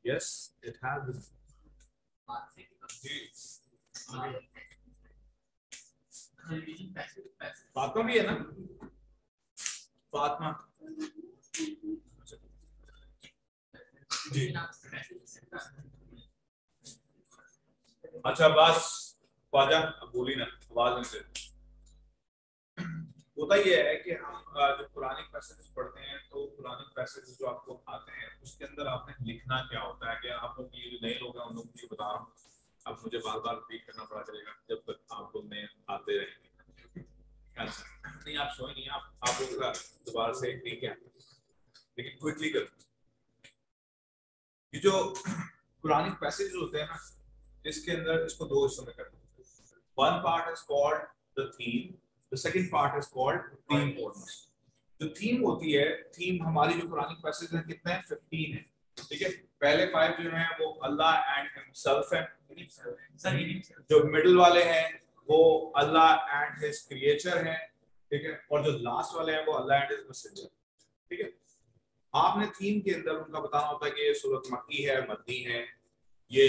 Yes, it has. Fatima भी है ना, फातिमा जी। अच्छा बस ख्वाजा बोली ना, आवाज नहीं से। होता ये है कि हम जो पुराने पैसेज पढ़ते हैं तो पुराने पैसेज जो आपको आते हैं उसके अंदर आपने लिखना क्या होता है कि आप लोग ये नए लोग हैं उन लोगों को बता रहा हूँ, अब मुझे बार बार रिपीट करना पड़ा चलेगा जब तक आप लोग नए आते रहेंगे। अच्छा नहीं आप सोए नहीं, आप लोग का दोबारा से ठीक है, लेकिन क्विकली करो। ये जो पुराने पैसेज होते हैं ना, इसके अंदर इसको दो हिस्सों में करते हैं। One part is called the theme, the second part is called the importance। जो थीम होती है, थीम हमारी जो पुरानी पैसेज है कितने हैं, 15 है, ठीक है। पहले 5 जो हैं वो अल्लाह एंड हिमसेल्फ है, जो मिडिल वाले हैं वो अल्लाह एंड हिज क्रिएचर हैं, ठीक है, और जो लास्ट वाले हैं वो अल्लाह एंड हिज मैसेंजर, ठीक है। आपने थीम के अंदर उनका बताना होता है कि ये सूरत मक्की है, मदनी है, ये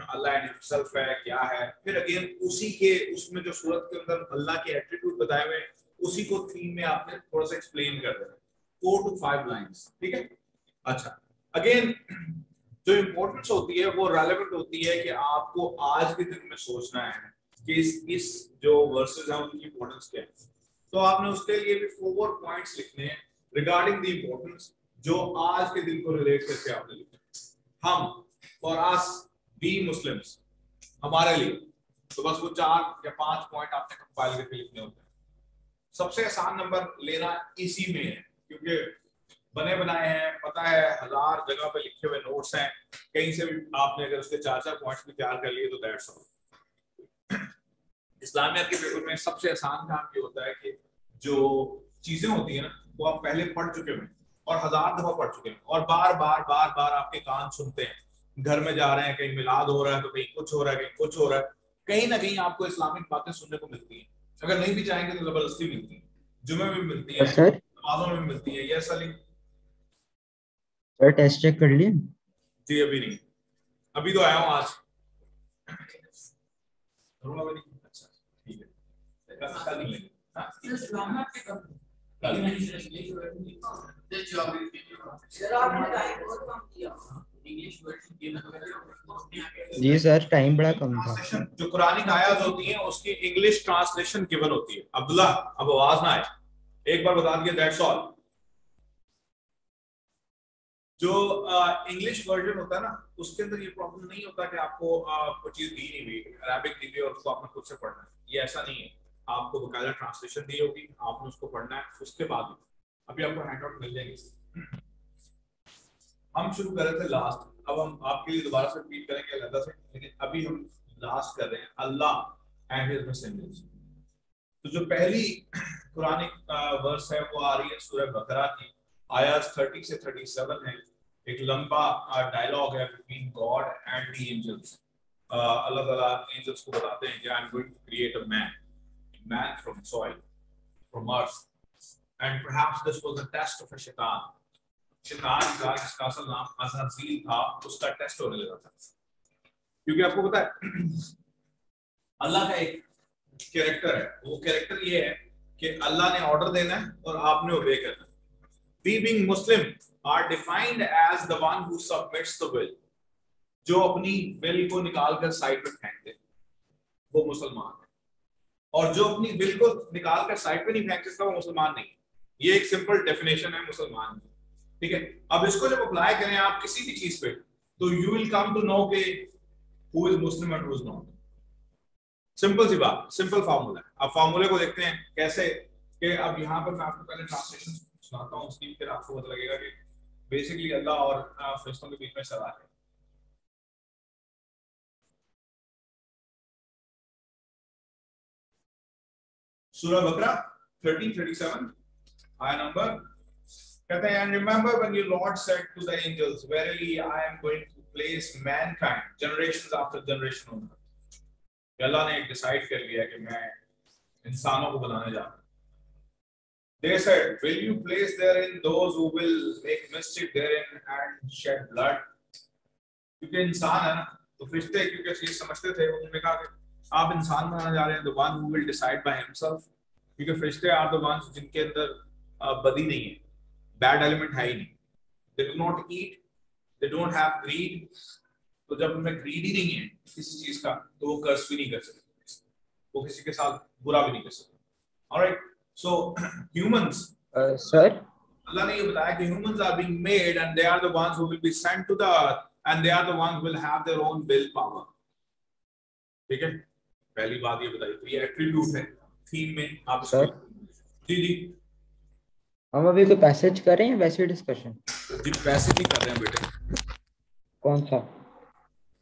अल्लाह एंड हिमसेल्फ है, क्या है। फिर अगेन उसी के उसमें जो सूरत के अंदर अल्लाह के एट्रीब्यूट बताए हुए उसी को थीम में आपने थोड़ा सा एक्सप्लेन कर देना, 4 to 5 लाइंस, ठीक है। अच्छा अगेन जो इंपॉर्टेंस होती है वो रेलेवेंट होती है कि आपको आज के दिन में सोचना है कि इस जो वर्सेस हैं उनकी इंपॉर्टेंस क्या है। तो आपने उसके लिए भी 4 पॉइंट्स लिखने हैं रिगार्डिंग द इंपॉर्टेंस जो आज के दिन को रिलेट करके आपने लिखना। हम फॉर अस वी मुस्लिम्स, हमारे लिए तो बस वो 4 या 5 पॉइंट आपने कंपाइल करके लिखने होते हैं। सबसे आसान नंबर लेना इसी में है क्योंकि बने बनाए हैं, पता है 1000 जगह पे लिखे हुए नोट्स हैं, कहीं से भी आपने अगर उसके 4-4 पॉइंट्स भी तैयार कर लिए तो दैट्स ऑल। इस्लामियत के पेपर में सबसे आसान काम ये होता है कि जो चीजें होती है ना वो आप पहले पढ़ चुके हैं और 1000 दफा पढ़ चुके हैं और बार बार आपके कान सुनते हैं, घर में जा रहे हैं, कहीं मिलाद हो रहा है तो कहीं कुछ हो रहा है, कहीं कुछ हो रहा है, कहीं ना कहीं आपको इस्लामिक बातें सुनने को मिलती हैं। अगर नहीं भी चाहेंगे तो जबरदस्ती मिलती है, जुमे में मिलती है, नमाजों में मिलती है। Yes Ali sir test check कर लिए? जी अभी नहीं, अभी तो आया हूँ आज। अच्छा ठीक है, कल नहीं लेंगे। जी सर टाइम बड़ा कम था। जो कुरानिक आयत होती हैं उसकी इंग्लिश ट्रांसलेशन गिवन होती है। अब्दुल्ला अब आवाज ना आए, एक बार बता दिया दैट्स ऑल। जो इंग्लिश वर्जन होता है ना उसके अंदर ये प्रॉब्लम नहीं होता कि आपको कोई चीज दी नहीं हुई, अरबिक दी हुई और उसको आपने खुद से पढ़ना है, ये ऐसा नहीं है। आपको बकायदा ट्रांसलेशन दी होगी, आपने उसको पढ़ना है, उसके बाद अभी आपको हैंडआउट मिल जाएंगे। हम शुरू कर रहे थे लास्ट, अब हम आपके लिए दोबारा से रिपीट करेंगे अलग से, लेकिन अभी हम लास्ट कर रहे हैं अल्लाह एंड हिज मैसेंजर्स। तो जो पहली कुरानिक वर्स है वो आ रही है सूरह बकरा की, आयत 30 से 37 है। एक लंबा डायलॉग है between God and the angels. Allah ताला एंजल्स को बताते हैं कि I am going to create a man from soil, from earth, and perhaps this was the test of a शैतान। शैतान का जिसका असल नाम अज़राज़ील था, उसका टेस्ट होने लगा था, क्योंकि आपको पता है अल्लाह का एक कैरेक्टर है, वो कैरेक्टर ये है कि अल्लाह ने ऑर्डर देना है और आपने ओबे करना है। We being Muslim are defined as the one who submits the will, जो अपनी विल को निकाल कर साइड पे फेंक दे वो मुसलमान है, और जो अपनी विल को निकाल कर साइड पे नहीं फेंक सकता वो मुसलमान नहीं। ये एक सिंपल डेफिनेशन है मुसलमान की, ठीक है। अब इसको जब अप्लाई करें आप किसी भी चीज पे तो you will come to know के who is Muslim and who is not. Simple सी बात, सिंपल फार्मूला है। अब फार्मूले को देखते हैं कैसे, कि अब यहाँ पर मैं आपको पहले ट्रांसलेशन सुनाता हूँ, उसकी फिर आपको पता लगेगा कि बेसिकली अल्लाह और फरिश्तों के बीच में सवाल है। सूरह बकरा 13:37 आया नंबर, कहते हैं and remember when your Lord said to the angels, verily I am going to place mankind generations after generation on earth। अल्लाह ने डिसाइड कर लिया कि मैं इंसानों को बनाने जा रहा हूं। They said, will you place therein those who will make mischief therein and shed blood? क्योंकि इंसान है ना, तो फरिश्ते क्योंकि चीज समझते थे, उन्होंने कहा कि आप इंसान बनाने जा रहे हैं, the one who will decide by himself, क्योंकि फरिश्ते are the ones जिनके अंदर बदी नहीं है, bad element है ही नहीं, they do not eat, they don't have greed, तो जब उनमें greed ही नहीं है किसी चीज का, तो वो कर्ज भी नहीं कर सकते, वो किसी के साथ बुरा भी नहीं कर सकते. Alright, so humans, sir, Allah ने ये बताया कि humans are being made and they are the ones who will be sent to the earth and they are the ones who will have their own will power. ठीक है, पहली बात ये बताई, तो ये एट्रीब्यूट है थीम में. आप सर जी जी हम अभी कोई पैसेज कर रहे हैं वैसे डिस्कशन? जी पैसेज ही कर रहे हैं बेटे. कौन सा?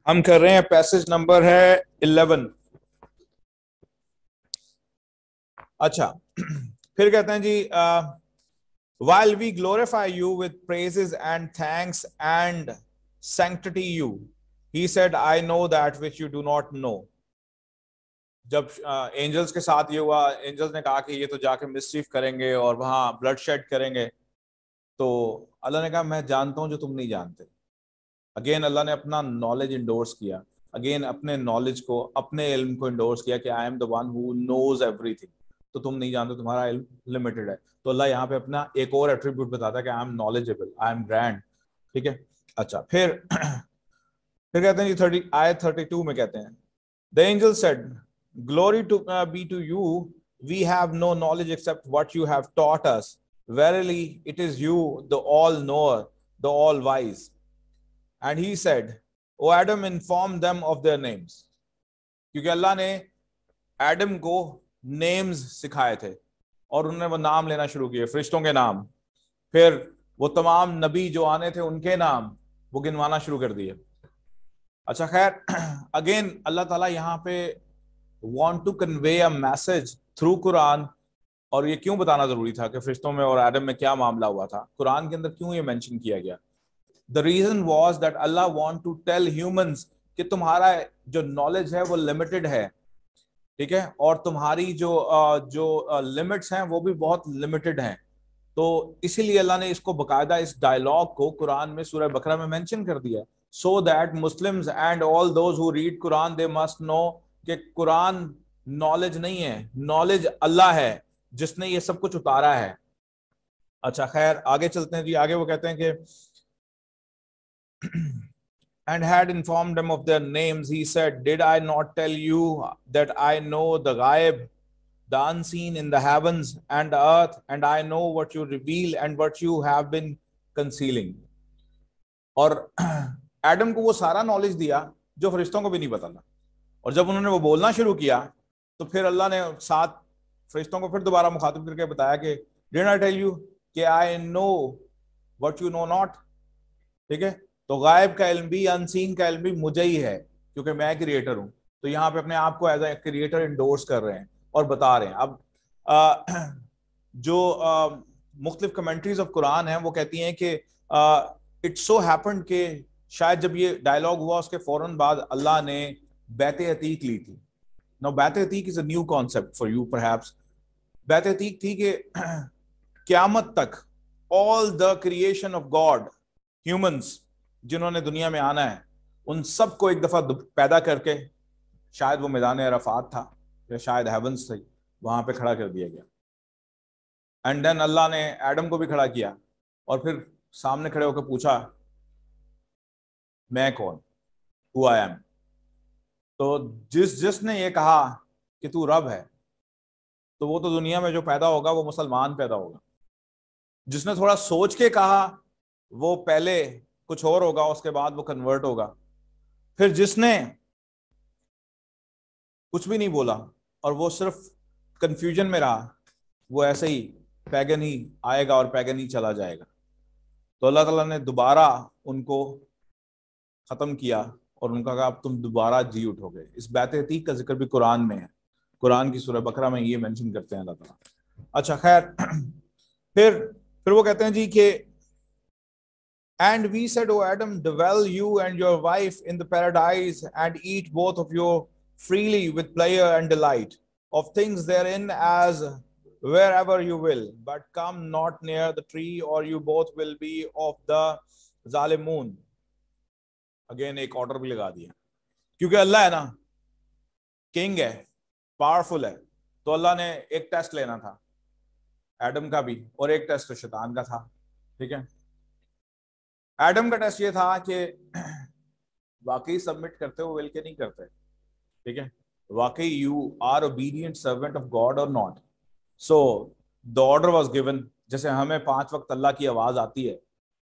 हम कर रहे हैं पैसेज नंबर है 11. अच्छा, फिर कहते हैं जी, while we glorify you with praises and thanks and sanctity you, he said, I know that which you do not know. जब एंजल्स के साथ ये हुआ, एंजल्स ने कहा कि ये तो जाके मिसचीफ करेंगे और वहां ब्लड शेड करेंगे, तो अल्लाह ने कहा मैं जानता हूं जो तुम नहीं जानते. अगेन अल्लाह ने अपना नॉलेज इंडोर्स किया, अगेन अपने नॉलेज को, अपने इल्म को इंडोर्स किया कि I am the one who knows everything. तो तुम नहीं जानते, तुम्हारा इल्म लिमिटेड है. तो अल्लाह यहाँ पे अपना एक और एट्रीब्यूट बताता है कि I M knowledgeable, I am grand. ठीक है. अच्छा, फिर कहते हैं जी आयत 32 में कहते हैं, the angel said, glory to be to you, we have no knowledge except what you have taught us. Verily it is you, the all knower, the all wise. And he said, O Adam, inform them of their names. क्योंकि अल्लाह ने Adam को names सिखाए थे और उन्होंने वो नाम लेना शुरू किए, फरिश्तों के नाम. फिर वो तमाम नबी जो आने थे उनके नाम वो गिनवाना शुरू कर दिए. अच्छा, खैर, अगेन अल्लाह ताला यहाँ पे want to convey a message through Quran. और ये क्यों बताना जरूरी था कि फरिश्तों में और आदम में क्या मामला हुआ था, कुरान के अंदर क्यों ये मेंशन किया गया? The reason was that Allah want to tell humans कि तुम्हारा जो नॉलेज है वो लिमिटेड है. ठीक है, और तुम्हारी जो लिमिट्स हैं वो भी बहुत लिमिटेड हैं. तो इसीलिए अल्लाह ने इसको बकायदा इस डायलॉग को कुरान में सूरह बकरा में मेंशन कर दिया, so that Muslims and all those who read Quran they must know कि कुरान नॉलेज नहीं है, नॉलेज अल्लाह है जिसने ये सब कुछ उतारा है. अच्छा, खैर आगे चलते हैं जी. आगे वो कहते हैं कि and had informed them of their names, he said, did I not tell you that I know the ghaib, the unseen in the heavens and the earth, and I know what you reveal and what you have been concealing. और Adam को वो सारा knowledge दिया जो फरिश्तों को भी नहीं पता था. और जब उन्होंने वो बोलना शुरू किया तो फिर अल्लाह ने साथ फरिश्तों को फिर दोबारा मुखातिब करके बताया कि डिड आई टेल यू कि I know what you know not. ठीक है, तो गायब का इल्म भी, अनसीन का इल्म भी मुझे ही है क्योंकि मैं क्रिएटर हूं. तो यहाँ पे अपने आप को एज ए क्रिएटर इंडोर्स कर रहे हैं और बता रहे हैं. अब जो मुख्तलिफ कमेंट्रीज ऑफ कुरान हैं वो कहती हैं कि इट सो हैपेंड कि शायद जब ये डायलॉग हुआ उसके फौरन बाद अल्लाह ने बैत अतीक ली थी. नाउ बैत Atiq is a new concept for you perhaps. बैत अतीक थी कि क़यामत तक all the creation of God, humans जिन्होंने दुनिया में आना है, उन सबको एक दफा पैदा करके, शायद वो मैदान अरफात था या शायद हेवंस थी, वहां पे खड़ा कर दिया गया. एंड देन अल्लाह ने एडम को भी खड़ा किया और फिर सामने खड़े होकर पूछा मैं कौन, हु आई एम. तो जिसने ये कहा कि तू रब है, तो वो तो दुनिया में जो पैदा होगा वो मुसलमान पैदा होगा. जिसने थोड़ा सोच के कहा वो पहले कुछ और होगा, उसके बाद वो कन्वर्ट होगा. फिर जिसने कुछ भी नहीं बोला और वो सिर्फ कंफ्यूजन में रहा, वो ऐसे ही पैगन ही आएगा और पैगन ही चला जाएगा. तो अल्लाह ताला ने दोबारा उनको खत्म किया और उनका कहा अब तुम दोबारा जी उठोगे. इस बैत अतीक का जिक्र भी कुरान में है, कुरान की सूरह बकरा में ये मेंशन करते हैं अल्लाह ताला. अच्छा, खैर फिर वो कहते हैं जी कि and we said, O Adam, dwell you and your wife in the paradise and eat both of you freely with pleasure and delight of things therein as wherever you will, but come not near the tree, or you both will be of the zalimun. Again एक order भी लगा दिया, क्योंकि अल्लाह है ना, king है, powerful है, तो अल्लाह ने एक टेस्ट लेना था एडम का भी, और एक टेस्ट तो शैतान का था। ठीक है, एडम का टेस्ट ये था कि वाकई सबमिट करते हो विल के नहीं करते। ठीक है, वाकई you are obedient servant of God और not. So the order was given, जैसे हमें 5 वक्त अल्लाह की आवाज आती है,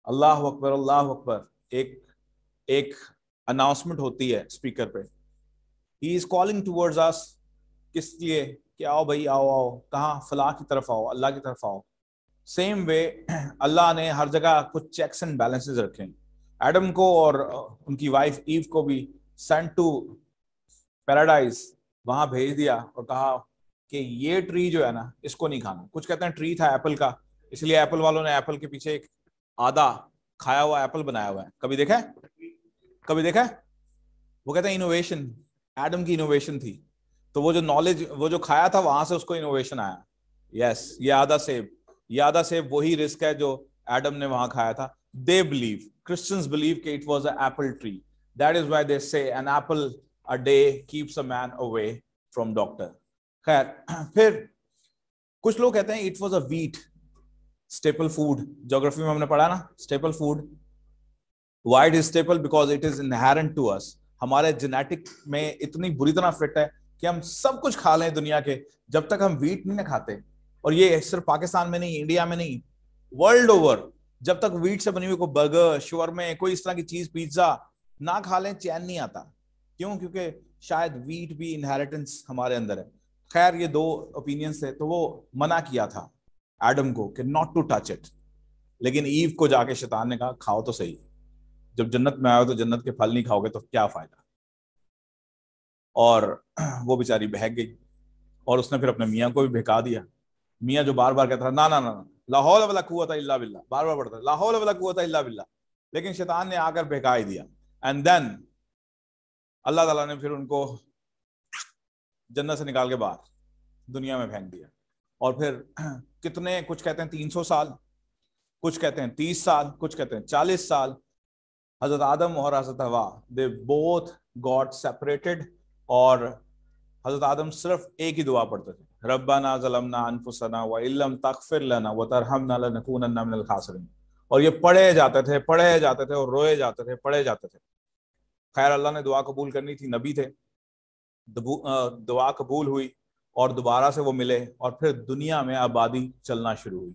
अल्लाह अकबर, एक अनाउंसमेंट होती है स्पीकर पे, ही इज कॉलिंग टुवर्ड्स अस, किस लिए कि आओ भाई आओ, कहाँ, फलाह की तरफ आओ, अल्लाह की तरफ आओ। सेम वे अल्लाह ने हर जगह कुछ चेक्स एंड बैलेंसेस रखे, एडम को और उनकी वाइफ ईव को भी सेंट टू पैराडाइज, वहां भेज दिया और कहा कि ये ट्री जो है ना इसको नहीं खाना। कुछ कहते हैं ट्री था एप्पल का, इसलिए एप्पल वालों ने एप्पल के पीछे एक आधा खाया हुआ एप्पल बनाया हुआ है। कभी देखा है? वो कहते हैं इनोवेशन, एडम की इनोवेशन थी, तो वो जो नॉलेज, वो जो खाया था वहां से उसको इनोवेशन आया। यस, ये आधा सेब वही रिस्क है जो एडम ने वहां खाया था। दे बिलीव, क्रिश्चियंस बिलीव कि it was a apple tree, that is why they say an apple a day keeps a man away from doctor. खैर, फिर कुछ लोग कहते हैं it was a wheat, staple food, geography में हमने पढ़ा ना staple food. Why it is staple? Because it is inherent to us, हमारे जेनेटिक में इतनी बुरी तरह फिट है कि हम सब कुछ खा लें दुनिया के, जब तक हम व्हीट नहीं ना खाते। और ये सिर्फ पाकिस्तान में नहीं, इंडिया में नहीं, वर्ल्ड ओवर, जब तक व्हीट से बनी हुई कोई बर्गर, शवरमे, कोई इस तरह की चीज, पिज्जा ना खा लें, चैन नहीं आता। क्यों? क्योंकि शायद व्हीट भी इनहेरिटेंस हमारे अंदर है। खैर, ये 2 ओपिनियंस थे, तो वो मना किया था एडम को कि नॉट टू टच इट, लेकिन ईव को जाके शैतान ने कहा खाओ तो सही, जब जन्नत में आओ तो जन्नत के फल नहीं खाओगे तो क्या फायदा। और वो बेचारी बहक गई, और उसने फिर अपने मियाँ को भी बहका दिया। मियाँ जो बार बार कहता था ना ना ना, ला हौला वला कुव्वता इल्ला बिल्लाह, बार बार पढ़ता ला हौला वला कुव्वता इल्ला बिल्लाह, लेकिन शैतान ने आकर बहका ही दिया। एंड देन अल्लाह ताला ने फिर उनको जन्नत से निकाल के बाहर दुनिया में फेंक दिया। और फिर कितने, कुछ कहते हैं 300 साल, कुछ कहते हैं 30 साल, कुछ कहते हैं 40 साल, हजरत आदम और हजरत हवा, दे बोथ गॉट सेपरेटेड, और हजरत आदम सिर्फ एक ही दुआ पढ़ते थे, रब्बाना ज़लमना अनफुसना व इल्लम तगफिर लना व तरहमना लनकूनन्ना मिनल खासिरीन। और ये पढ़े जाते थे और रोए जाते थे, पढ़े जाते थे। खैर, अल्लाह ने दुआ कबूल करनी थी, नबी थे, दुआ कबूल हुई और दोबारा से वो मिले, और फिर दुनिया में आबादी चलना शुरू हुई।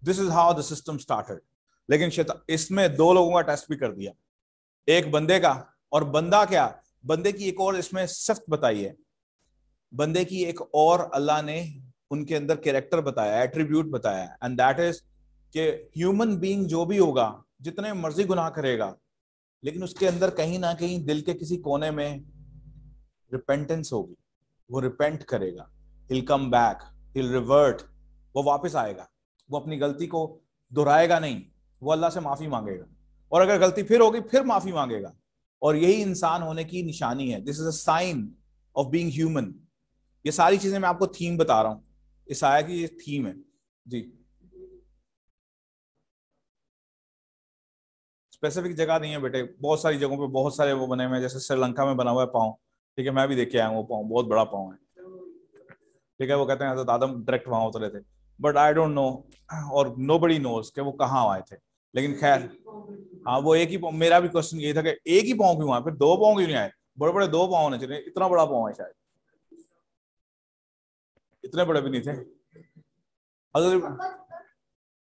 This is how the system started. लेकिन इसमें 2 लोगों का टेस्ट भी कर दिया, एक बंदे का, और बंदा क्या, बंदे की एक और इसमें सिफ्त बताई है, बंदे की एक और अल्लाह ने उनके अंदर कैरेक्टर बताया, एट्रीब्यूट बताया, एंड दैट इज कि ह्यूमन बीइंग जो भी होगा, जितने मर्जी गुनाह करेगा, लेकिन उसके अंदर कहीं ना कहीं दिल के किसी कोने में रिपेंटेंस होगी, वो रिपेंट करेगा, he'll come back, he'll revert, वो वापस आएगा, वो अपनी गलती को दोहराएगा नहीं, वो अल्लाह से माफी मांगेगा, और अगर गलती फिर होगी फिर माफी मांगेगा। और यही इंसान होने की निशानी है, this is a sign of being human. ये सारी चीजें मैं आपको थीम बता रहा हूं, इस आया की ये थीम है जी। स्पेसिफिक जगह नहीं है बेटे, बहुत सारी जगहों पे बहुत सारे वो बने हुए हैं, जैसे श्रीलंका में बना हुआ है पाँव, ठीक है, मैं भी देख के आया हूँ, वो पाँव बहुत बड़ा पाँव है, ठीक है। वो कहते हैं हज़रत आदम डायरेक्ट वहां उतरे थे, बट आई डोंट नो, और नोबडी नोज कि वो कहाँ आए थे, लेकिन खैर हाँ, वो एक ही पाँव। मेरा भी क्वेश्चन ये था कि एक ही पाँव क्यों आए, फिर 2 पाँव क्यों नहीं आए? बड़े बड़े 2 पाँव होने चाहिए, इतना बड़ा पाँव है, शायद इतने बड़े भी नहीं थे।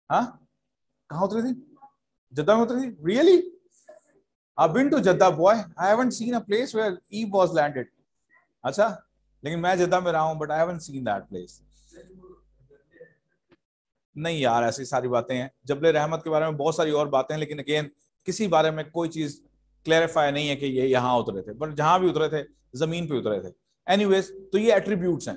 हाँ, कहाँ उतरी थी? जद्दा में उतरी थी? Really? I've been to Jeddah, boy. I haven't seen a place where Eve was landed. अच्छा, लेकिन मैं जद्दा में रहा हूँ, but I haven't seen that place. नहीं यार, ऐसी सारी बातें हैं, जबले रहमत के बारे में बहुत सारी और बातें हैं, लेकिन अगेन किसी बारे में कोई चीज क्लैरिफाई नहीं है कि ये यहाँ उतरे थे, बट जहां भी उतरे थे जमीन पे उतरे थे। एनीवेज, तो ये एट्रीब्यूट्स हैं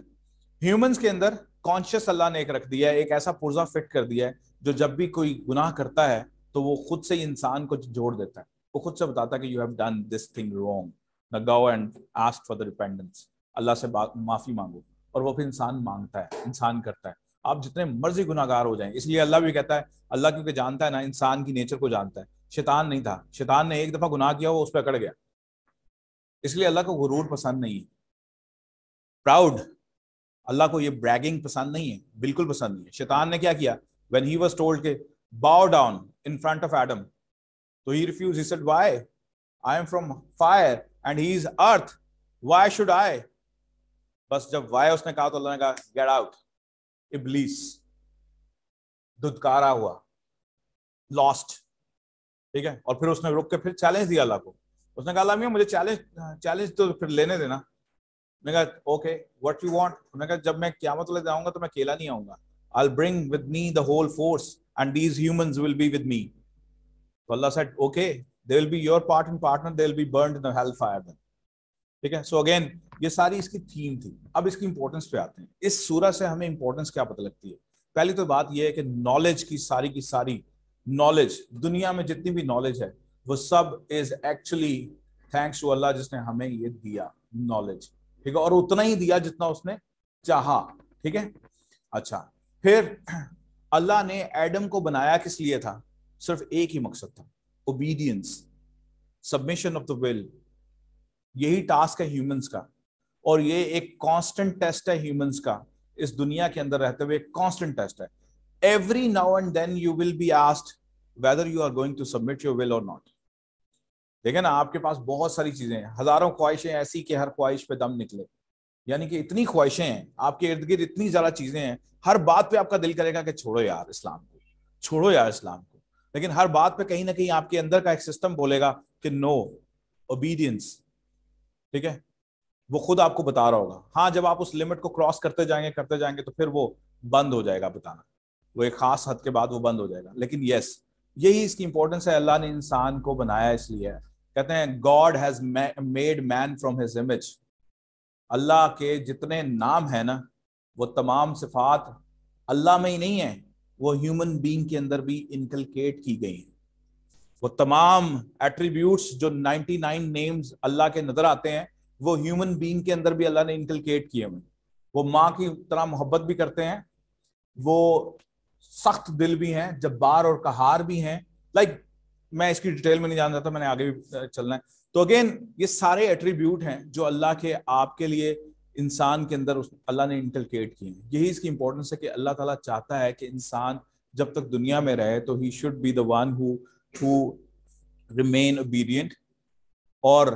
ह्यूमंस के अंदर। कॉन्शियस अल्लाह ने एक रख दिया है, एक ऐसा पुर्जा फिट कर दिया है, जो जब भी कोई गुनाह करता है तो वो खुद से ही इंसान को जोड़ देता है, वो खुद से बताता है कि you have done this thing wrong, now go and ask for the repentance, Allah से माफी मांगो, और वो फिर इंसान मांगता है, इंसान करता है। آپ جتنے مرضی گناہگار ہو جائیں. اس لیے اللہ بھی کہتا ہے, اللہ کیونکہ جانتا ہے نا انسان کی نیچر کو جانتا ہے. شیطان نہیں تھا, شیطان نے ایک دفعہ گناہ کیا وہ اس پہ اکڑ گیا. اس لیے اللہ کو غرور پسند نہیں ہے, پراؤڈ. اللہ کو یہ بریگنگ پسند نہیں ہے, بالکل پسند نہیں ہے. شیطان نے کیا کیا, when he was told کہ bow down in front of Adam, so he refused. He said, why? I am from fire and he is earth. Why should I? بس جب why اس نے کہا تو اللہ نے کہا get out. ابلیس دھتکارا ہوا, lost. ٹھیک ہے, اور پھر اس نے رک کے پھر چیلنج دیا اللہ کو. اس نے کہا اللہ میاں مجھے چیلنج تو پھر لینے دینا. میں نے کہا اوکے what you want. میں نے کہا جب میں قیامت والے جاؤں گا تو میں اکیلا نہیں آؤں گا. I'll bring with me the whole force and these humans will be with me. So Allah said okay, they will be your part and partner, they will be burned in the hellfire then. ٹھیک ہے. So again یہ ساری اس کی theme تھی. اب اس کی importance پہ آتے ہیں. اس سورہ سے ہمیں امپورٹنس کیا پتہ لگتی ہے؟ پہلی تو بات یہ ہے کہ نالج کی ساری نالج, دنیا میں جتنی بھی نالج ہے وہ سب از ایکچولی تھینکس ٹو اللہ جس نے ہمیں یہ دیا نالج. ٹھیک ہے, اور اتنا ہی دیا جتنا اس نے چاہا. ٹھیک ہے. اچھا, پھر اللہ نے ایڈم کو بنایا کس لیے تھا؟ صرف ایک ہی مقصد تھا, اوبیڈینس, سبمیشن آف دا ول. یہی ٹاسک ہے ہیومنس کا, اور یہ ایک کانسٹنٹ ٹیسٹ ہے ہیومنس کا. اس دنیا کے اندر رہتے ہوئے ایک کانسٹنٹ ٹیسٹ ہے. Every now and then you will be asked whether you are going to submit your will or not. دیکھیں نا, آپ کے پاس بہت ساری چیزیں ہیں, ہزاروں خواہشیں ایسی کہ ہر خواہش پہ دم نکلے. یعنی کہ اتنی خواہشیں ہیں آپ کے ارد گرد, اتنی زیادہ چیزیں ہیں, ہر بات پہ آپ کا دل کرے گا کہ چھوڑو یار اسلام کو, چھوڑو یار اسلام کو. لیکن ہر بات پہ کہیں نہ کہیں آپ کے اندر کا ایک سسٹم بولے گا کہ نو, اوبیڈینس. ٹھیک ہے, وہ خود آپ کو بتا رہا ہوگا. ہاں, جب آپ اس لمٹ کو کراس کرتے جائیں گے تو پھر وہ بند ہو جائے گا بتانا, وہ ایک خاص حد کے بعد وہ بند ہو جائے گا. لیکن یس, یہی اس کی امپورٹنس ہے. اللہ نے انسان کو بنایا اس لیے, کہتے ہیں God has made man from his image. اللہ کے جتنے نام ہیں نا وہ تمام صفات اللہ میں ہی نہیں ہیں, وہ ہیومن بینگ کے اندر بھی انکلکیٹ کی گئی ہیں. وہ تمام ایٹریبیوٹس جو 99 نیمز اللہ کے نظر آتے ہیں وہ ہیومن بینگ کے اندر بھی اللہ نے انکلکیٹ کیے ہوئے. وہ ماں کی طرح محبت بھی کرتے ہیں, وہ سخت دل بھی ہیں, جبار اور قہار بھی ہیں. میں اس کی ڈیٹیل میں نہیں جان رہا تھا, میں نے آگے بھی چلنا ہے. تو اگین یہ سارے ایٹریبیوٹ ہیں جو اللہ کے آپ کے لیے انسان کے اندر اللہ نے انکلکیٹ کیے ہیں. یہی اس کی امپورٹنس ہے کہ اللہ تعالیٰ چاہتا ہے کہ انسان جب تک دنیا میں رہے تو ہی should be the one who remain obedient. اور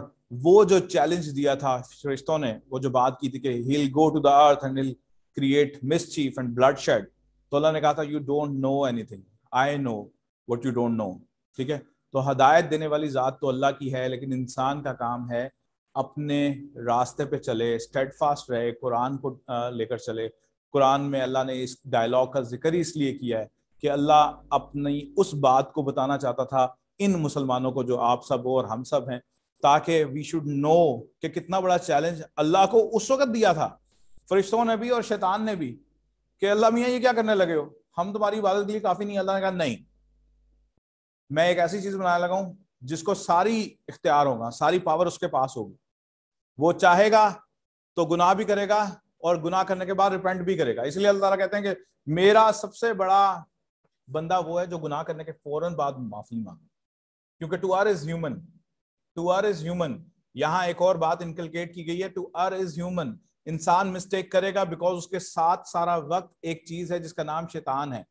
وہ جو چیلنج دیا تھا فرشتوں نے, وہ جو بات کی تھی کہ he'll go to the earth and he'll create mischief and bloodshed, تو اللہ نے کہا تھا you don't know anything, I know what you don't know. ٹھیک ہے, تو ہدایت دینے والی ذات تو اللہ کی ہے, لیکن انسان کا کام ہے اپنے راستے پہ چلے, اسٹیڈ فاسٹ رہے, قرآن کو لے کر چلے. قرآن میں اللہ نے اس ڈائلاگ کا ذکر ہی اس لیے کیا ہے کہ اللہ اپنی اس بات کو بتانا چاہتا تھا ان مسلمانوں کو جو آپ سب اور ہم سب ہیں, تاکہ وی شوڈ نو کہ کتنا بڑا چیلنج اللہ کو اس وقت دیا تھا, فرشتوں نے بھی اور شیطان نے بھی, کہ اللہ میاں یہ کیا کرنے لگے ہو, ہم تمہاری عبادت کے لیے کافی نہیں. اللہ نے کہا نہیں, میں ایک ایسی چیز بنانے لگا ہوں جس کو ساری اختیار ہوگا, ساری پاور اس کے پاس ہوگی. وہ چاہے گا تو گناہ بھی کرے گا اور گناہ کرنے کے بعد ریپینٹ بھی کرے گا. اس لیے اللہ تعالیٰ کہتے ہیں کہ میرا سب سے بڑا بندہ وہ ہے جو گناہ کرنے کے فوراً بعد معافی مانگے, کیونکہ ٹو ار از ہیومن. یہاں ایک اور بات انکلکیٹ کی گئی ہے, ٹو ار از ہیومن. انسان مسٹیک کرے گا بیکاز اس کے ساتھ سارا وقت ایک چیز ہے جس کا نام شیطان ہے.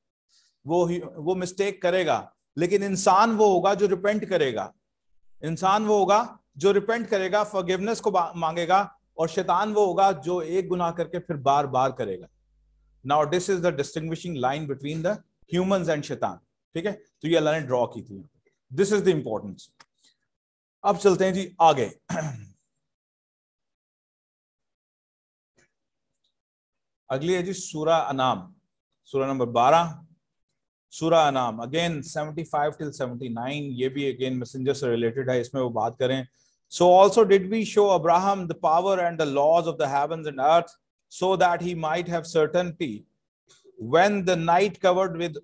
وہ مسٹیک کرے گا, لیکن انسان وہ ہوگا جو ریپینٹ کرے گا, forgiveness کو مانگے گا, اور شیطان وہ ہوگا جو ایک گناہ کر کے پھر بار بار کرے گا. Now this is the distinguishing line between the humans and شیطان. ٹھیک ہے, تو یہ اللہ نے ڈرا کی تھی. This is the importance. اب چلتے ہیں جی آگے. اگلی ہے جی سورہ انعام, سورہ نمبر 12, سورہ انعام. اگین 75 till 79, یہ بھی اگین میسنجر سے ریلیٹڈ ہے, اس میں وہ بات کریں. So also did we show Abraham the power and the laws of the heavens and earth, so that he might have certainty. When the night covered with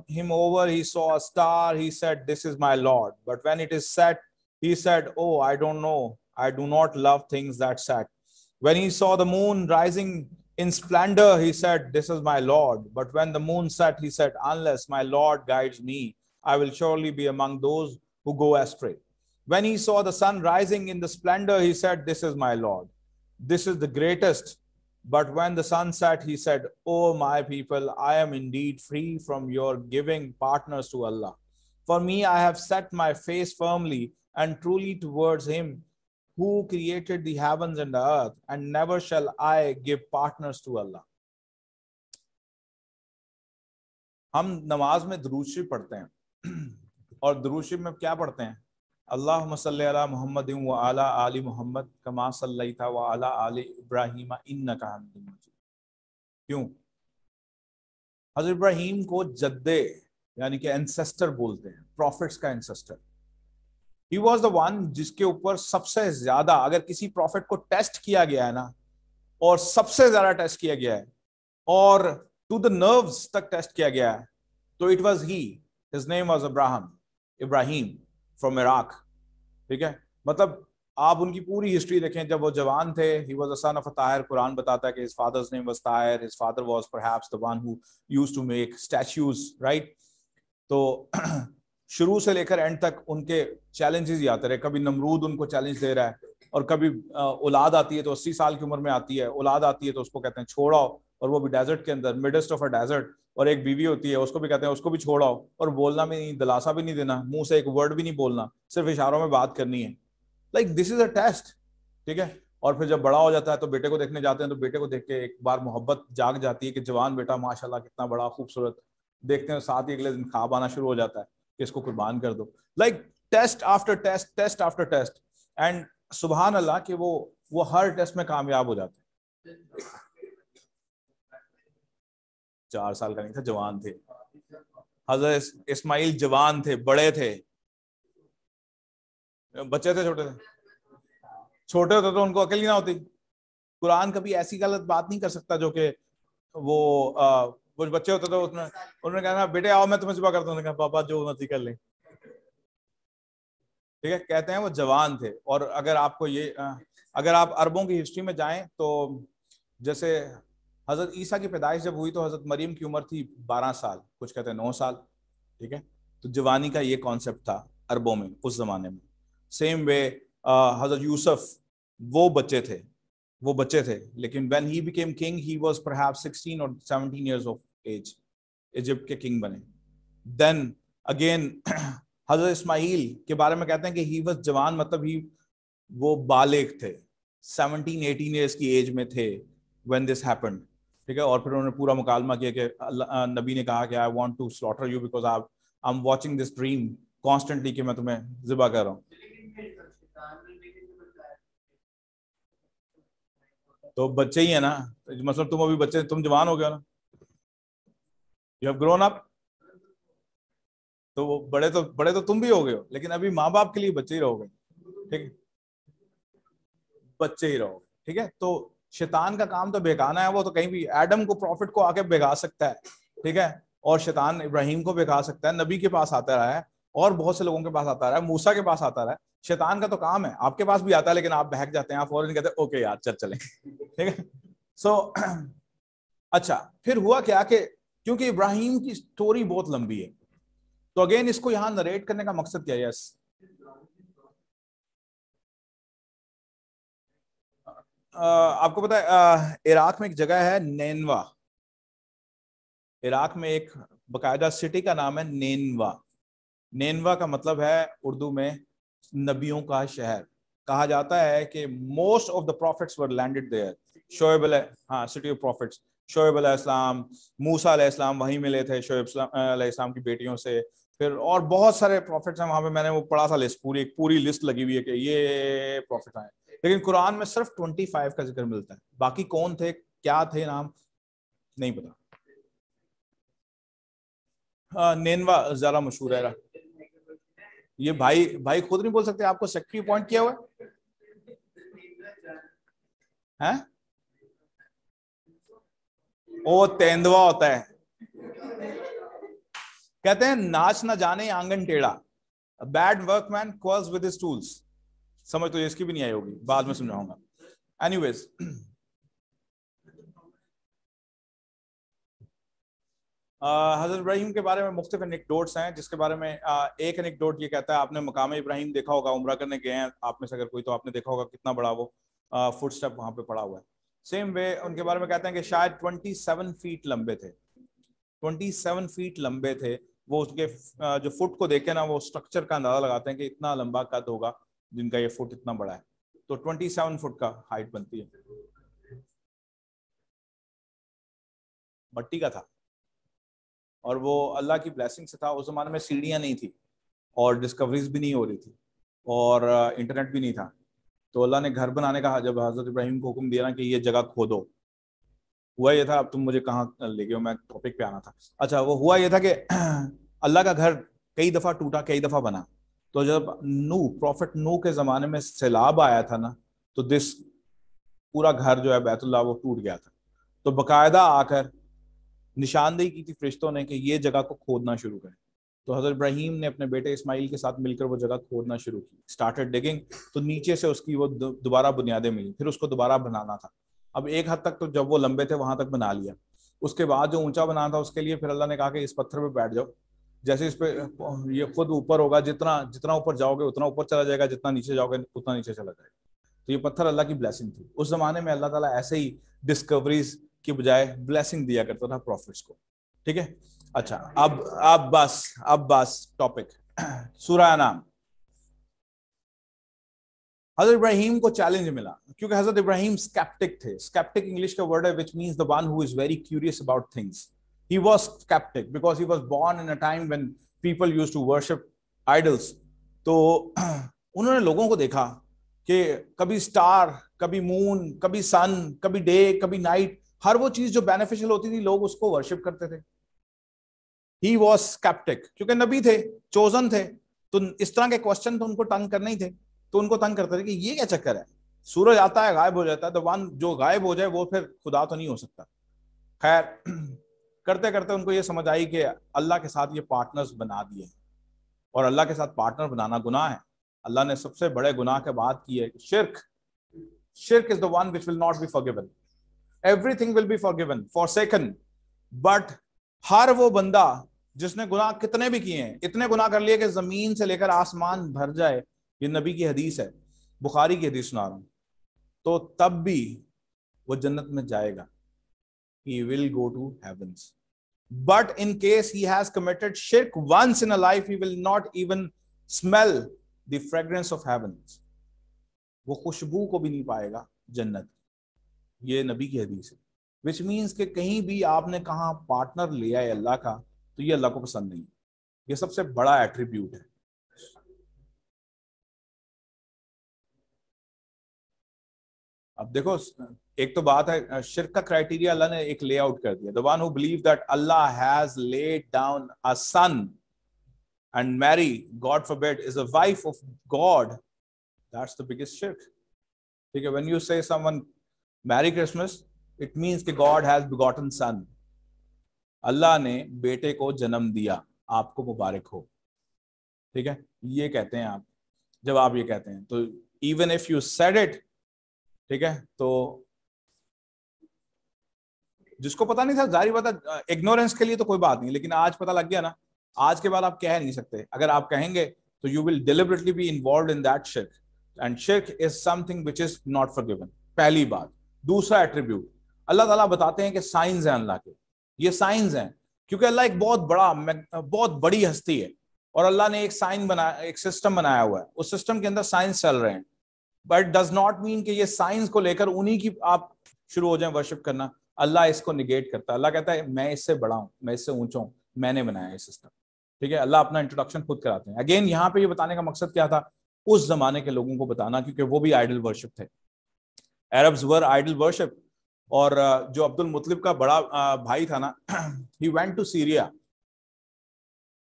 him over, he saw a star. He said, "This is my Lord." But when it is set, he said, "Oh, I don't know. I do not love things that set." When he saw the moon rising, In splendor, he said, this is my Lord. But when the moon set, he said, unless my Lord guides me, I will surely be among those who go astray. When he saw the sun rising in the splendor, he said, this is my Lord. This is the greatest. But when the sun set, he said, oh, my people, I am indeed free from your giving partners to Allah. For me, I have set my face firmly and truly towards him who created the heavens and the earth, and never shall I give partners to Allah. हम नमाज में दुरूद शरीफ पढ़ते हैं और दुरूद शरीफ में क्या पढ़ते हैं? अल्लाहुम्मा सल्ली अला मुहम्मद व अला आलि मुहम्मद कमा सल्लैता व अला आलि इब्राहीम इन्नका हमीदुम मजीद। क्यों? हज़रत इब्राहीम को जद्दे यानी कि एंसेस्टर बोलते हैं, प्रॉफिट्स का ancestor. He was the one जिसके ऊपर सबसे ज्यादा, अगर किसी प्रॉफिट को टेस्ट किया गया है ना, और सबसे ज्यादा टेस्ट किया गया है और टू द नर्व्स तक टेस्ट किया गया है, तो it was he, his name was Ibrahim from Iraq. ठीक है, मतलब आप उनकी पूरी हिस्ट्री देखें, जब वो जवान थे, he was a son of a Tahir. Quran बताता है कि his father's name was Tahir, his father was perhaps the one who used to make statues, right. तो शुरू से लेकर एंड तक उनके चैलेंजेस ही आते रहे। कभी नमरूद उनको चैलेंज दे रहा है, और कभी औलाद आती है तो 80 साल की उम्र में आती है, औलाद आती है तो उसको कहते हैं छोड़ाओ, और वो भी डेजर्ट के अंदर, मिडेस्ट ऑफ अ डेजर्ट, और एक बीवी होती है, उसको भी कहते हैं उसको भी छोड़ाओ, और बोलना भी नहीं, दिलासा भी नहीं देना, मुंह से एक वर्ड भी नहीं बोलना, सिर्फ इशारों में बात करनी है। Like this is a test. ठीक है, और फिर जब बड़ा हो जाता है तो बेटे को देखने जाते हैं, तो बेटे को देख के एक बार मोहब्बत जाग जाती है कि जवान बेटा माशाल्लाह कितना बड़ा खूबसूरत, देखते हैं साथ ही अगले दिन ख्वाब आना शुरू हो जाता है कि इसको कुर्बान कर दो। Like test after test, test after test, and सुभान अल्लाह कि वो हर टेस्ट में कामयाब हो जाते हैं। 4 साल का नहीं था, जवान थे। हज़रत इस्माइल जवान थे, बड़े थे, बच्चे थे, छोटे होते तो उनको अकल ही ना होती। कुरान कभी ऐसी गलत बात नहीं कर सकता जो कि वो बच्चे होते तो उन्होंने कहा बेटे आओ मैं तुम्हें ज़िबा करता हूँ, पापा जो मर्जी कर ले। ठीक है, कहते हैं वो जवान थे। और अगर आपको अगर आप अरबों की हिस्ट्री में जाएं तो जैसे हजरत ईसा की पैदाइश जब हुई तो हजरत मरियम की उम्र थी 12 साल, कुछ कहते हैं 9 साल। ठीक है, तो जवानी का ये कॉन्सेप्ट था अरबों में उस जमाने में। सेम वे हजरत यूसुफ वो बच्चे थे, लेकिन when he became king he was perhaps 16 और 17 इयर्स ऑफ एज, इजिप्ट के किंग बने। देन अगेन हजरत इस्माइल के बारे में कहते हैं कि ही वाज जवान, मतलब वो बालिग थे, 17-18 इयर्स की एज में थे व्हेन दिस हैपेंड। ठीक है, और फिर उन्होंने पूरा मुकालमा किया कि नबी ने कहा कि I want to slaughter you because I am watching this dream constantly कि मैं तुम्हें ज़िबा कर रहा हूँ। तो बच्चे ही है ना, मतलब तुम अभी बच्चे, तुम जवान हो गए ना, यू हैव ग्रोन अप। तो वो बड़े तो तुम भी हो गए हो, लेकिन अभी माँ बाप के लिए बच्चे ही रहोगे। ठीक, बच्चे ही रहोगे। ठीक है, तो शैतान का काम तो बेगाना है, वो तो कहीं भी एडम को, प्रॉफिट को आके बेगा सकता है। ठीक है, और शैतान इब्राहिम को बेगा सकता है, नबी के पास आता रहा है, और बहुत से लोगों के पास आता रहा है, मूसा के पास आता रहा है। शैतान का तो काम है, आपके पास भी आता है, लेकिन आप बहक जाते हैं, आप फौरन कहते हैं ओके यार चलें। ठीक है, सो अच्छा, फिर हुआ क्या कि क्योंकि इब्राहिम की स्टोरी बहुत लंबी है, तो अगेन इसको यहां नरेट करने का मकसद क्या है? यस, आपको पता है इराक में एक जगह है नैनवा। इराक में एक बकायदा सिटी का नाम है नैनवा। नैनवा का मतलब है उर्दू में नबियों का शहर। कहा जाता है कि most of the prophets were landed there. Shoaib city of prophets, Shoaib अलैहिस्सलाम, मूसा अलैहिस्सलाम वहीं मिले थे शोएब अलैहिस्सलाम की बेटियों से। फिर और बहुत सारे प्रॉफिट्स हैं वहां पे, मैंने वो पढ़ा था लिस्ट, पूरी लिस्ट लगी हुई है कि ये प्रॉफिट आए, लेकिन कुरान में सिर्फ 25 का जिक्र मिलता है। बाकी कौन थे, क्या थे, नाम नहीं पता। नैनवा ज्यादा मशहूर है। ये भाई खुद नहीं बोल सकते, आपको सेक्रेटरी अपॉइंट किया हुआ है? ओ तेंदुआ होता है। कहते हैं नाच ना जाने आंगन टेढ़ा, bad workman quarrels with his tools. समझ तो इसकी भी नहीं आई होगी, बाद में समझाऊंगा। एनीवेज, हज़रत इब्राहिम के बारे में मुख्तलिफ एनेक्डोट्स हैं, जिसके बारे में एक एनेक्डोट ये कहता है, आपने मकाम इब्राहिम देखा होगा, उम्रा करने गए हैं आप में से अगर कोई, तो आपने देखा होगा कितना बड़ा वो फुट स्टेप वहाँ पे पड़ा हुआ है। सेम वे उनके बारे में कहते हैं कि शायद 27 फीट लंबे थे, 27 फीट लंबे थे वो। उसके जो फुट को देखे ना, वो स्ट्रक्चर का अंदाजा लगाते हैं कि इतना लंबा कद होगा जिनका ये फुट इतना बड़ा है, तो 27 फुट का हाइट बनती है। मट्टी का था और वो अल्लाह की ब्लेसिंग से था। उस जमाने में सीढ़ियाँ नहीं थी और डिस्कवरीज भी नहीं हो रही थी और इंटरनेट भी नहीं था, तो अल्लाह ने घर बनाने का जब हज़रत इब्राहिम को हुक्म दिया ना कि ये जगह खोदो, हुआ ये था, अब तुम मुझे कहाँ ले गए हो, मैं टॉपिक पे आना था। अच्छा, वो हुआ ये था कि अल्लाह का घर कई दफ़ा टूटा, कई दफ़ा बना। तो जब प्रॉफिट नू के ज़माने में सैलाब आया था ना, तो पूरा घर जो है बैतुल्लाह वो टूट गया था। तो बाकायदा आकर निशानदेही की थी फरिश्तों ने कि ये जगह को खोदना शुरू करें। तो हज़रत इब्राहिम ने अपने बेटे इस्माइल के साथ मिलकर वो जगह खोदना शुरू की, स्टार्टेड डिगिंग। तो नीचे से उसकी वो दोबारा बुनियादें मिली, फिर उसको दोबारा बनाना था। अब एक हद तक तो जब वो लंबे थे वहां तक बना लिया, उसके बाद जो ऊंचा बनाना था उसके लिए फिर अल्लाह ने कहा कि इस पत्थर पे बैठ जाओ, जैसे इस पे ये खुद ऊपर होगा, जितना जितना ऊपर जाओगे उतना ऊपर चला जाएगा, जितना नीचे जाओगे उतना नीचे चला जाएगा। तो ये पत्थर अल्लाह की ब्लेसिंग थी। उस जमाने में अल्लाह ताला ऐसे ही डिस्कवरीज की बजाय ब्लेसिंग दिया करता था प्रॉफिट्स को, ठीक है। अच्छा, अब बस टॉपिक सूरह अनाम। हज़रत इब्राहिम को चैलेंज मिला क्योंकि हज़रत इब्राहिम स्केप्टिक थे। स्केप्टिक इंग्लिश का वर्ड है which means the one who is very curious about things. He was skeptic because he was born in a time when people used to worship idols. तो उन्होंने लोगों को देखा कि कभी स्टार, कभी मून, कभी सन, कभी डे, कभी नाइट, हर वो चीज जो बेनिफिशियल होती थी लोग उसको वर्शिप करते थे। ही वॉज स्केप्टिक क्योंकि नबी थे, चोजन थे, तो इस तरह के क्वेश्चन तो उनको तंग करने ही थे। तो उनको तंग करते थे कि ये क्या चक्कर है, सूरज आता है गायब हो जाता है, तो वन जो गायब हो जाए वो फिर खुदा तो नहीं हो सकता। खैर करते करते उनको ये समझ आई कि अल्लाह के साथ ये पार्टनर्स बना दिए, और अल्लाह के साथ पार्टनर बनाना गुनाह है। अल्लाह ने सबसे बड़े गुनाह के बात की है शिर्क। शिर्क is the one which will not be forgiven. Everything will be forgiven, forsaken, but हर वो बंदा जिसने गुनाह कितने भी किए हैं, इतने गुनाह कर लिए कि जमीन से लेकर आसमान भर जाए, ये नबी की हदीस है, बुखारी की हदीस सुना रहा हूं, तो तब भी वो जन्नत में जाएगा। He will go to heavens. But in case he has committed shirk once in a life, he will not even smell the fragrance of heavens. वो खुशबू को भी नहीं पाएगा जन्नत। ये नबी की हदीस है। Which means कि कहीं भी आपने कहा पार्टनर लिया है अल्लाह का, तो ये अल्लाह को पसंद नहीं। ये सबसे बड़ा एट्रीब्यूट है। अब देखो, एक तो बात है शिर्क का क्राइटेरिया अल्लाह ने एक लेआउट कर दिया। The one who believe that Allah has laid down a son and Mary, God forbid, is a wife of God, that's the biggest शिर्क। ठीक है, when you say someone merry Christmas, it means कि God has begotten son, Allah ने बेटे को जन्म दिया, आपको मुबारक हो। ठीक है, ये कहते हैं आप, जब आप ये कहते हैं तो even if you said it, ठीक है, तो जिसको पता नहीं था, जारी बात है, इग्नोरेंस के लिए तो कोई बात नहीं, लेकिन आज पता लग गया ना, आज के बाद आप कह नहीं सकते। अगर आप कहेंगे तो you will deliberately be involved in that शिर्क, एंड शिर्क is something which is not forgiven. पहली बात। दूसरा एट्रीब्यूट, अल्लाह ताला बताते हैं कि साइंस हैं अल्लाह के, ये साइंस हैं क्योंकि अल्लाह एक बहुत बड़ी हस्ती है, और अल्लाह ने एक साइन बनाया, एक सिस्टम बनाया हुआ है, उस सिस्टम के अंदर साइंस चल रहे हैं। बट डज नॉट मीन कि ये साइंस को लेकर उन्हीं की आप शुरू हो जाए वर्शिप करना। अल्लाह इसको निगेट करता है। अल्लाह कहता है मैं इससे बड़ा हूं, मैं इससे ऊंचा हूं, मैंने बनाया ये सिस्टम। ठीक है, अल्लाह अपना इंट्रोडक्शन खुद कराते हैं। अगेन यहाँ पे ये बताने का मकसद क्या था, उस जमाने के लोगों को बताना, क्योंकि वो भी आइडल वर्शिप थे। Arabs were idol worship. और जो अब्दुल मुतलिब का बड़ा भाई था ना, he went to Syria,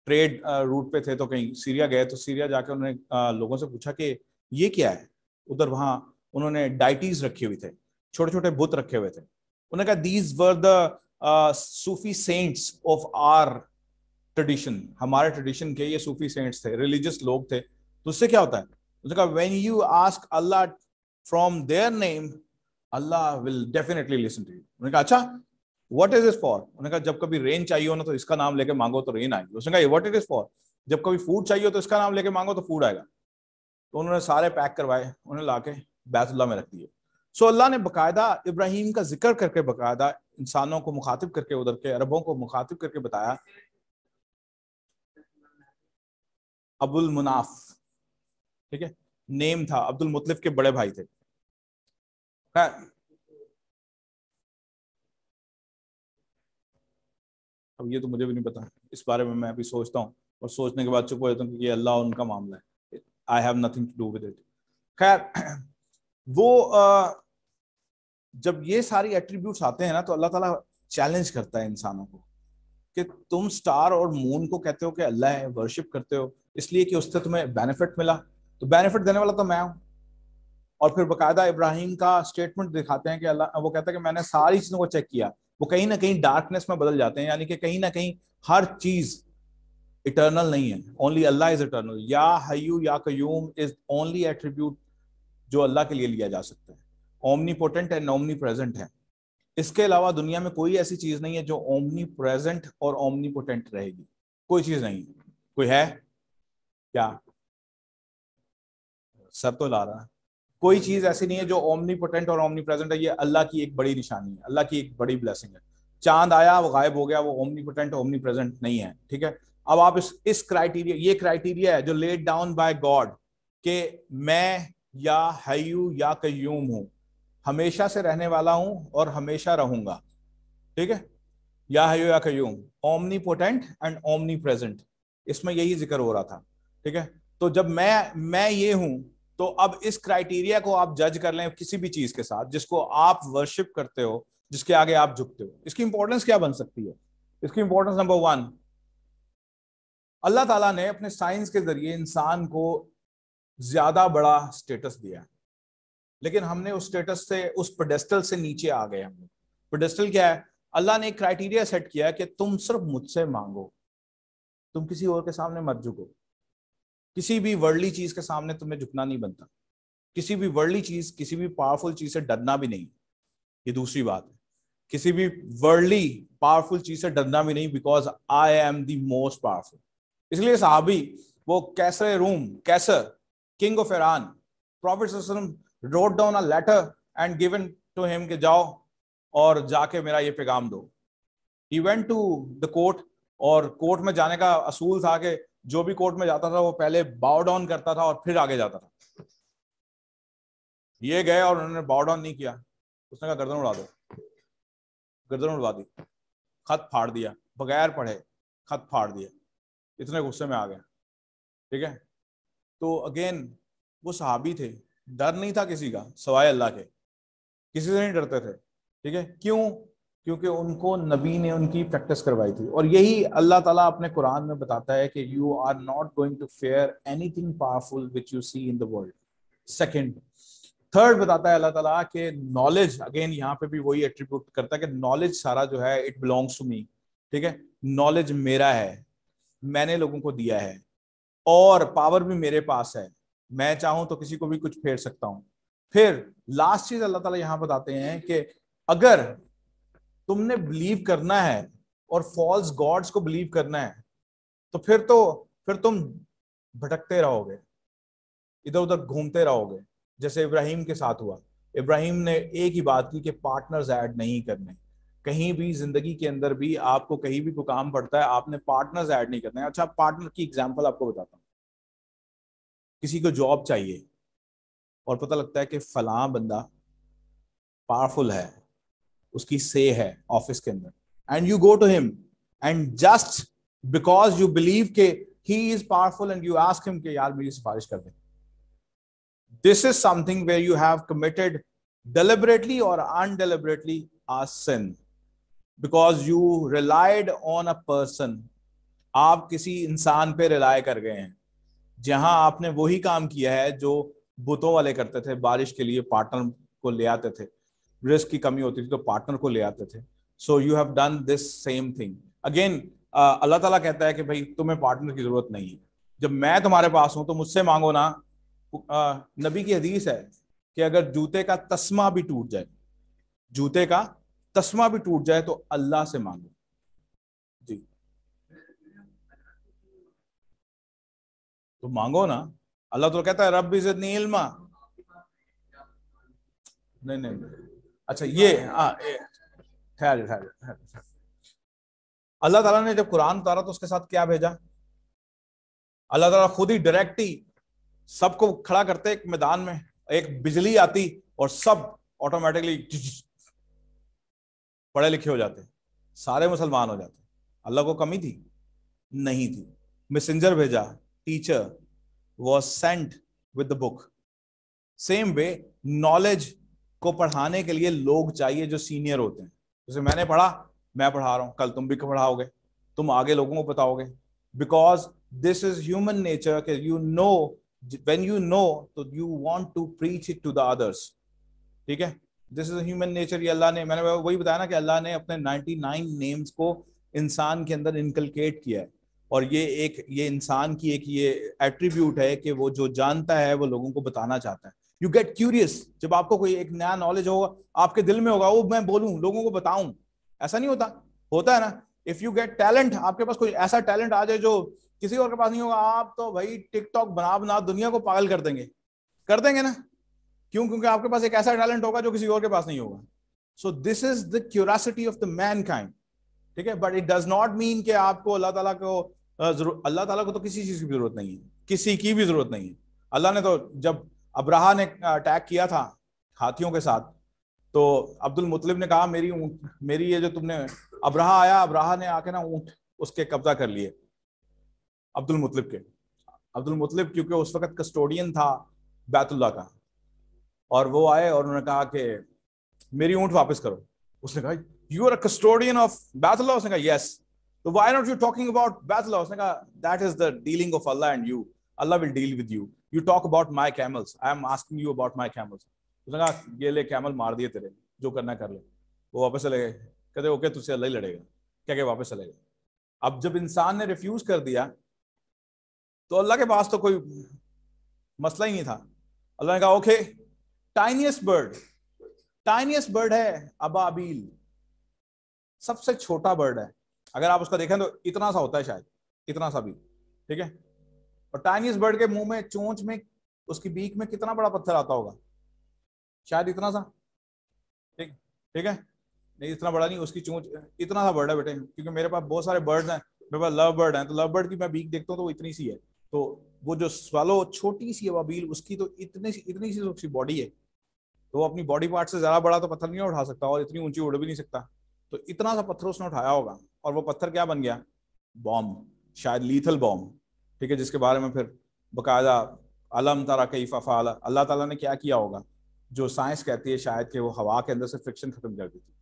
trade route पे थे, तो कहीं सीरिया गए, तो सीरिया जाके उन्होंने लोगों से पूछा कि ये क्या है उधर। वहां उन्होंने डाइटीज रखे हुए थे, छोटे छोटे बुत रखे हुए थे। उन्होंने कहा these were the Sufi saints of our tradition, हमारे ट्रेडिशन के ये सूफी सेंट्स थे, रिलीजियस लोग थे। तो उससे क्या होता है, उसने कहा when you ask Allah from their name, Allah will definitely listen to you. उन्होंने कहा अच्छा, व्हाट इज इट फॉर? उन्होंने कहा जब कभी रेन चाहिए हो ना तो इसका नाम लेके मांगो तो रेन आएगी। उसने कहा व्हाट इट इज फॉर? जब कभी फूड चाहिए हो तो इसका नाम लेके मांगो तो फूड आएगा। तो उन्होंने सारे पैक करवाए, उन्हें लाके बैतुल्लाह में रख दिए। सो अल्लाह ने बकायदा इब्राहिम का जिक्र करके, बकायदा इंसानों को मुखातिब करके, उधर के अरबों को मुखातिब करके बताया अबुल मुनाफ, ठीक है, नेम था, अब्दुल मुतलिफ के बड़े भाई थे। अब ये तो मुझे भी नहीं पता, इस बारे में मैं अभी सोचता हूँ और सोचने के बाद चुप हो जाता हूँ, क्योंकि ये अल्लाह उनका मामला है, I have nothing to do with it. खैर, वो जब ये सारी एट्रीब्यूट्स आते हैं ना तो अल्लाह ताला चैलेंज करता है इंसानों को कि तुम स्टार और मून को कहते हो कि अल्लाह है, वर्शिप करते हो इसलिए कि उससे तुम्हें बेनिफिट मिला, तो बेनिफिट देने वाला तो मैं हूं। और फिर बकायदा इब्राहिम का स्टेटमेंट दिखाते हैं कि अल्लाह, वो कहता है कि मैंने सारी चीजों को चेक किया, वो कहीं ना कहीं डार्कनेस में बदल जाते हैं, यानी कि कहीं ना कहीं हर चीज इटर्नल नहीं है, ओनली अल्लाह इज इटर्नल। या हय्यू या कयूम इज ओनली एट्रीब्यूट जो अल्लाह के लिए लिया जा सकता है। ओमनीपोटेंट एंड ओमनी प्रेजेंट है, इसके अलावा दुनिया में कोई ऐसी चीज नहीं है जो ओमनी प्रेजेंट और ओमनीपोटेंट रहेगी, कोई चीज नहीं। कोई है क्या? सर तो ला रहा है। कोई चीज ऐसी नहीं है जो ओमनीपोटेंट और ओमनी प्रेजेंट है, ये अल्लाह की एक बड़ी निशानी है, अल्लाह की एक बड़ी ब्लेसिंग है। चांद आया वो गायब हो गया, वो ओमनीपोटेंट ओमनी प्रेजेंट नहीं है, ठीक है। अब आप इस क्राइटेरिया, ये क्राइटेरिया है जो लेड डाउन बाय गॉड कि मैं या हय्यू या कय्यूम हूं, हमेशा से रहने वाला हूं और हमेशा रहूंगा, ठीक है। या हय्यू या Qayyum, omnipotent and omni present, इसमें यही जिक्र हो रहा था, ठीक है। तो जब मैं ये हूं, तो अब इस क्राइटेरिया को आप जज कर लें किसी भी चीज के साथ जिसको आप वर्शिप करते हो, जिसके आगे आप झुकते हो, इसकी इंपॉर्टेंस क्या बन सकती है? इसकी इंपॉर्टेंस नंबर 1, अल्लाह ताला ने अपने साइंस के जरिए इंसान को ज्यादा बड़ा स्टेटस दिया, लेकिन हमने उस स्टेटस से, उस पेडेस्टल से नीचे आ गए। हम लोग, पेडेस्टल क्या है? अल्लाह ने एक क्राइटेरिया सेट किया कि तुम सिर्फ मुझसे मांगो, तुम किसी और के सामने मत झुको, किसी भी वर्ल्डली चीज के सामने तुम्हें झुकना नहीं बनता, किसी भी वर्ल्डली चीज, किसी भी पावरफुल चीज से डरना भी नहीं, ये दूसरी बात है। किसी भी वर्ल्डली पावरफुल चीज से डरना भी नहीं, because I am the most powerful. इसलिए सहाबी, वो कैसर रूम, कैसर किंग ऑफ ईरान, प्रॉफेट सल्लल्लाहु अलैहि वसल्लम wrote down a letter and given to him कि जाओ और जाके मेरा ये पैगाम दो। He went to the court, और कोर्ट में जाने का असूल था कि जो भी कोर्ट में जाता था वो पहले बाउ डाउन करता था और फिर आगे जाता था। ये गए और उन्होंने बाउ डाउन नहीं किया, उसने कहा गर्दन उड़ा दो, गर्दन उड़वा दी, खत फाड़ दिया, बगैर पढ़े खत फाड़ दिया, इतने गुस्से में आ गया, ठीक है। तो अगेन वो सहाबी थे, डर नहीं था किसी का सवाए अल्लाह के, किसी से नहीं डरते थे, ठीक है। क्यों? क्योंकि उनको नबी ने उनकी प्रैक्टिस करवाई थी। और यही अल्लाह ताला अपने कुरान में बताता है कि you are not going to fear anything powerful which you see in the world. Second, third बताता है अल्लाह ताला के नॉलेज, अगेन यहाँ पे भी वही एट्रीब्यूट करता है कि नॉलेज सारा जो है इट बिलोंग्स टू मी, ठीक है। नॉलेज मेरा है, मैंने लोगों को दिया है, और पावर भी मेरे पास है, मैं चाहूं तो किसी को भी कुछ फेर सकता हूं। फिर लास्ट चीज अल्लाह ताला यहां बताते हैं कि अगर तुमने बिलीव करना है और फॉल्स गॉड्स को बिलीव करना है तो फिर तुम भटकते रहोगे, इधर उधर घूमते रहोगे, जैसे इब्राहिम के साथ हुआ। इब्राहिम ने एक ही बात की कि पार्टनर्स ऐड नहीं करने। कहीं भी जिंदगी के अंदर भी आपको कहीं भी कोई काम पड़ता है, आपने पार्टनर्स ऐड नहीं करना है। अच्छा, पार्टनर की एग्जांपल आपको बताता हूँ। किसी को जॉब चाहिए और पता लगता है कि फलां बंदा पावरफुल है, उसकी से है ऑफिस के अंदर, and you go to him and just because you believe के he is powerful and you ask him कि यार मेरी सिफारिश कर दे। This is something where you have committed deliberately or undeliberately a sin because you relied on a person। आप किसी इंसान पे रिलाय कर गए हैं, जहां आपने वही काम किया है जो बुतों वाले करते थे। बारिश के लिए पार्टनर को ले आते थे, रिस्क की कमी होती थी तो पार्टनर को ले आते थे। So you have done this same thing again. Allah ताला कहता है कि भाई तुम्हें पार्टनर की जरूरत नहीं है, जब मैं तुम्हारे पास हूं तो मुझसे मांगो ना। नबी की हदीस है कि अगर जूते का तस्मा भी टूट जाए, जूते का तस्मा भी टूट जाए तो अल्लाह से मांगो। जी तो मांगो ना, अल्लाह तो कहता है रब्बी ज़िदनी इल्मा। नहीं, अच्छा ये ठहर ठहर। अल्लाह ताला ने जब कुरान उतारा तो उसके साथ क्या भेजा? अल्लाह ताला खुद ही डायरेक्ट ही सबको खड़ा करते एक मैदान में, एक बिजली आती और सब ऑटोमेटिकली पढ़े लिखे हो जाते, सारे मुसलमान हो जाते। अल्लाह को कमी थी? नहीं थी। मैसेंजर भेजा, teacher was sent with the book. Same way knowledge को पढ़ाने के लिए लोग चाहिए जो सीनियर होते हैं। जैसे मैंने पढ़ा, मैं पढ़ा रहा हूं, कल तुम भी पढ़ाओगे, तुम आगे लोगों को बताओगे, because this is human nature कि you know, when you know तो you want to preach it to the others. ठीक है, दिस इज ह्यूमन नेचर। ये अल्लाह ने, मैंने वही बताया ना कि अल्लाह ने अपने 99 नेम्स को इंसान के अंदर इनकलकेट किया है, और ये इंसान की एक ये एट्रीब्यूट है कि वो जो जानता है वो लोगों को बताना चाहता है। यू गेट क्यूरियस, जब आपको कोई एक नया नॉलेज होगा आपके दिल में होगा, वो मैं बोलूं, लोगों को बताऊं। ऐसा नहीं होता है ना। इफ यू गेट टैलेंट, आपके पास कोई ऐसा टैलेंट आ जाए जो किसी और के पास नहीं होगा, आप तो भाई टिकटॉक बना दुनिया को पागल कर देंगे ना। क्यों? क्योंकि आपके पास एक ऐसा टैलेंट होगा जो किसी और के पास नहीं होगा। So this is the curiosity of the Mankind. ठीक है, but it does not mean कि आपको अल्लाह ताला को तो किसी चीज की जरूरत नहीं है, किसी की भी जरूरत नहीं है। अल्लाह ने तो जब अब्राहा ने अटैक किया था हाथियों के साथ, तो अब्दुल मुतलिब ने कहा मेरी ये जो तुमने, अब्राहा ने आके ना ऊंट उसके कब्जा कर लिए अब्दुल मुतलिब क्योंकि उस वक्त कस्टोडियन था बैतुल्लाह का, और वो आए और उन्होंने कहा कि मेरी ऊंट वापस करो। उसने कहा you are a custodian of बैतुल्लाह। उसने कहा यस। तो why not you talking about Baitullah? उसने कहा that is the dealing of Allah and you. Allah will deal with you. You talk about my camels. I am asking you about my camels. उसने कहा ये ले camel मार दिए तेरे, जो करना कर ले। वो वापस चले गए, कहते ओके तुझसे अल्लाह ही लड़ेगा, क्या वापस चले गए। अब जब इंसान ने रिफ्यूज कर दिया तो अल्लाह के पास तो कोई मसला ही नहीं था। अल्लाह ने कहा ओके, टाइनियस्ट बर्ड है अबाबील, सबसे छोटा बर्ड है। अगर आप उसका देखें तो इतना सा होता है, शायद इतना सा भी। ठीक है, और टाइनियस्ट बर्ड के मुंह में, चोंच में, उसकी बीक में कितना बड़ा पत्थर आता होगा? शायद इतना सा। ठीक है, नहीं इतना बड़ा नहीं, उसकी चोंच इतना सा बर्ड है बेटे। क्योंकि मेरे पास बहुत सारे बर्ड्स हैं, मेरे पास लव बर्ड हैं, तो लव बर्ड की मैं बीक देखता हूँ तो वो इतनी सी है। तो वो जो स्वालो छोटी सी अबाबील, उसकी तो इतनी सी उसकी बॉडी है, तो वो अपनी बॉडी पार्ट से ज्यादा बड़ा तो पत्थर नहीं उठा सकता, और इतनी ऊंची उड़ भी नहीं सकता। तो इतना सा पत्थर उसने उठाया होगा, और वो पत्थर क्या बन गया? बॉम्ब, शायद लीथल बॉम्ब। ठीक है, जिसके बारे में फिर बकायदा अलम तरा कैफ़ा फ़अल, अल्लाह ताला ने क्या किया होगा, जो साइंस कहती है शायद कि वो हवा के अंदर से फ्रिक्शन खत्म कर देती।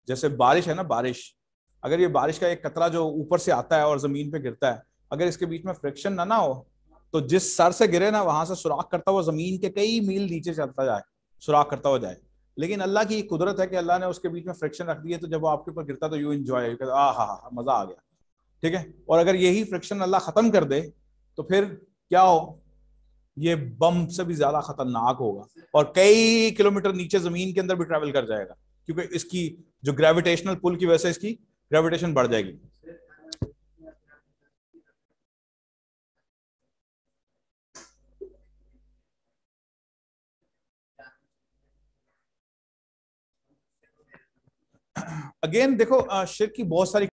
जैसे बारिश है ना, बारिश, अगर ये बारिश का एक कतरा जो ऊपर से आता है और जमीन पे गिरता है, अगर इसके बीच में फ्रिक्शन ना हो तो जिस सर से गिरे ना, वहां से सुराख करता हुआ जमीन के कई मील नीचे चलता जाए, सुराख करता हुआ जाए। लेकिन अल्लाह की कुदरत है कि अल्लाह ने उसके बीच में फ्रिक्शन रख दिया, तो जब वो आपके ऊपर गिरता तो यू एंजॉय, हा मजा आ गया। ठीक है, और अगर यही फ्रिक्शन अल्लाह खत्म कर दे तो फिर क्या हो? ये बम से भी ज्यादा खतरनाक होगा, और कई किलोमीटर नीचे जमीन के अंदर भी ट्रैवल कर जाएगा, क्योंकि इसकी जो ग्रेविटेशनल पुल की वजह से इसकी ग्रेविटेशन बढ़ जाएगी। अगेन देखो, शिर्क की बहुत सारी